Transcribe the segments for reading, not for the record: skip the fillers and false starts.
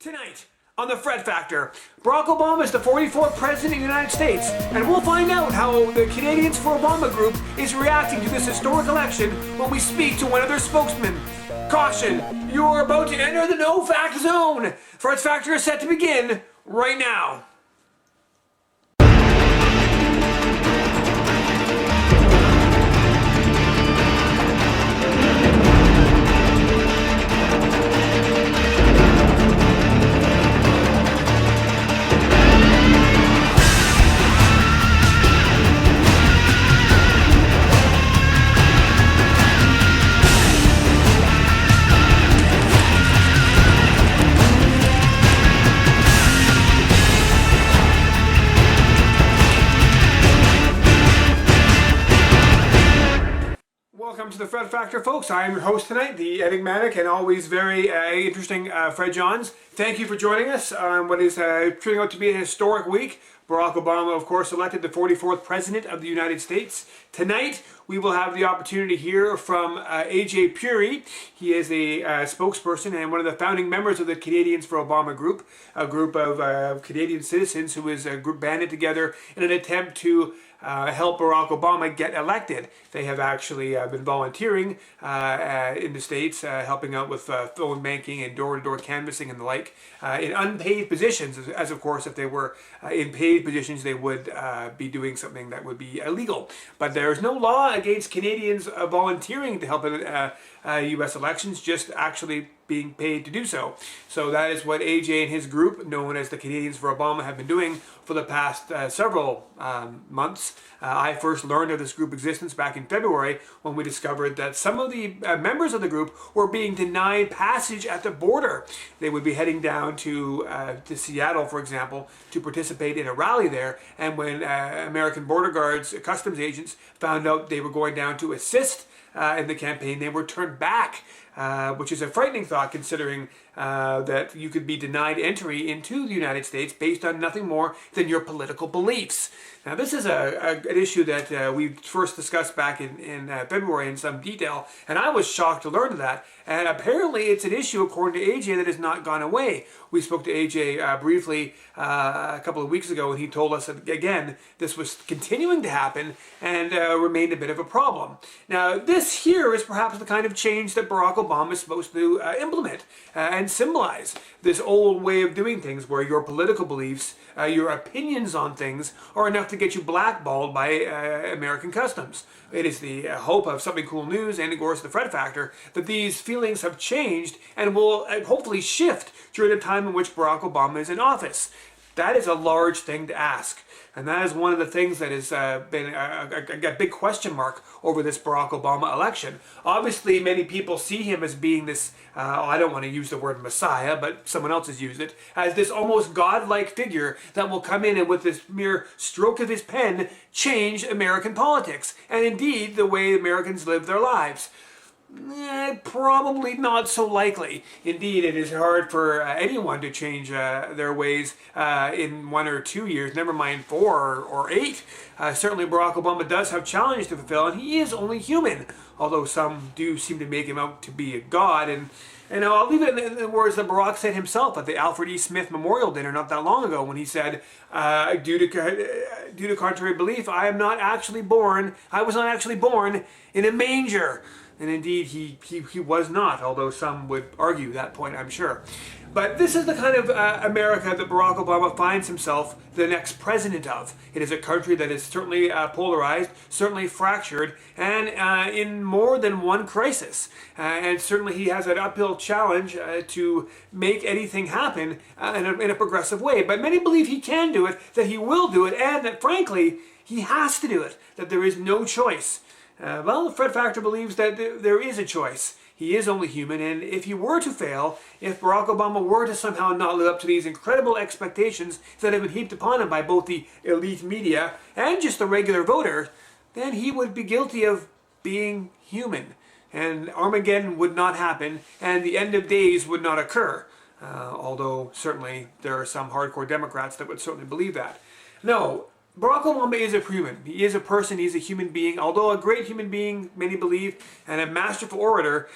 Tonight on the Fred Factor, Barack Obama is the 44th President of the United States, and we'll find out how the Canadians for Obama group is reacting to this historic election when we speak to one of their spokesmen. Caution, you are about to enter the no-fact zone. Fred Factor is set to begin right now. Welcome to the Fred Factor, folks. I am your host tonight, the enigmatic and always very interesting Fred Johns. Thank you for joining us on what is turning out to be a historic week. Barack Obama, of course, elected the 44th President of the United States. Tonight, we will have the opportunity to hear from AJ Puri. He is a spokesperson and one of the founding members of the Canadians for Obama group, a group of Canadian citizens who is banded together in an attempt to help Barack Obama get elected. They have actually been volunteering in the States, helping out with phone banking and door-to-door canvassing and the like, in unpaid positions, as of course if they were in paid positions they would be doing something that would be illegal. But there is no law against Canadians volunteering to help in U.S. elections, just actually being paid to do so. So that is what AJ and his group, known as the Canadians for Obama, have been doing for the past several months. I first learned of this group existence back in February when we discovered that some of the members of the group were being denied passage at the border. They would be heading down to Seattle, for example, to participate in a rally there, and when American border guards, customs agents, found out they were going down to assist in the campaign, they were turned back, which is a frightening thought considering that you could be denied entry into the United States based on nothing more than your political beliefs. Now, this is an issue that we first discussed back in February in some detail, and I was shocked to learn of that. And apparently it's an issue, according to AJ, that has not gone away. We spoke to AJ briefly a couple of weeks ago, and he told us that, again, this was continuing to happen and remained a bit of a problem. Now, this here is perhaps the kind of change that Barack Obama is supposed to implement and symbolize. This old way of doing things where your political beliefs, your opinions on things are enough to get you blackballed by American customs. It is the hope of Something Cool News and, of course, the Fred Factor that these feelings have changed and will hopefully shift during the time in which Barack Obama is in office. That is a large thing to ask. And that is one of the things that has been a big question mark over this Barack Obama election. Obviously, many people see him as being this, I don't want to use the word Messiah, but someone else has used it, as this almost godlike figure that will come in and with this mere stroke of his pen change American politics, and indeed the way Americans live their lives. Probably not so likely. Indeed, it is hard for anyone to change their ways in 1 or 2 years, never mind 4 or 8. Certainly Barack Obama does have challenges to fulfill, and he is only human, although some do seem to make him out to be a god. And I'll leave it in the words that Barack said himself at the Alfred E. Smith Memorial Dinner not that long ago, when he said, due to contrary belief, I was not actually born in a manger. And indeed, he was not, although some would argue that point, I'm sure. But this is the kind of America that Barack Obama finds himself the next president of. It is a country that is certainly polarized, certainly fractured, and in more than one crisis. And certainly he has an uphill challenge to make anything happen in a progressive way. But many believe he can do it, that he will do it, and that, frankly, he has to do it, that there is no choice. Well, the Fred Factor believes that there is a choice. He is only human, and if he were to fail, if Barack Obama were to somehow not live up to these incredible expectations that have been heaped upon him by both the elite media and just the regular voter, then he would be guilty of being human. And Armageddon would not happen, and the end of days would not occur. Although certainly there are some hardcore Democrats that would certainly believe that. No, Barack Obama is a human. He is a person, he's a human being. Although a great human being, many believe, and a masterful orator,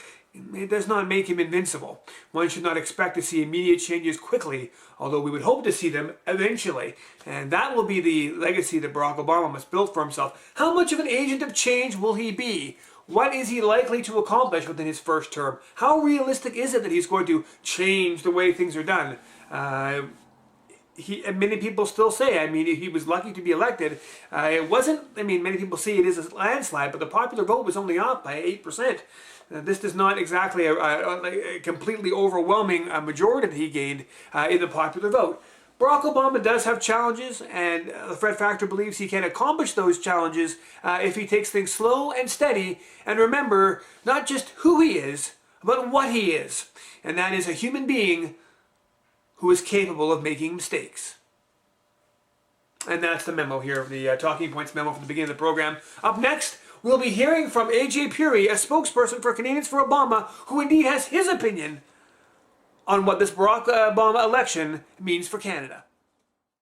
it does not make him invincible. One should not expect to see immediate changes quickly, although we would hope to see them eventually. And that will be the legacy that Barack Obama must build for himself. How much of an agent of change will he be? What is he likely to accomplish within his first term? How realistic is it that he's going to change the way things are done? Many people still say, if he was lucky to be elected, it wasn't, many people see it is a landslide, but the popular vote was only up by 8%. This is not exactly a completely overwhelming majority that he gained in the popular vote. Barack Obama does have challenges, and the Fred Factor believes he can accomplish those challenges if he takes things slow and steady, and remember not just who he is, but what he is. And that is a human being who is capable of making mistakes. And that's the memo here, the Talking Points memo from the beginning of the program. Up next, we'll be hearing from A.J. Puri, a spokesperson for Canadians for Obama, who indeed has his opinion on what this Barack Obama election means for Canada.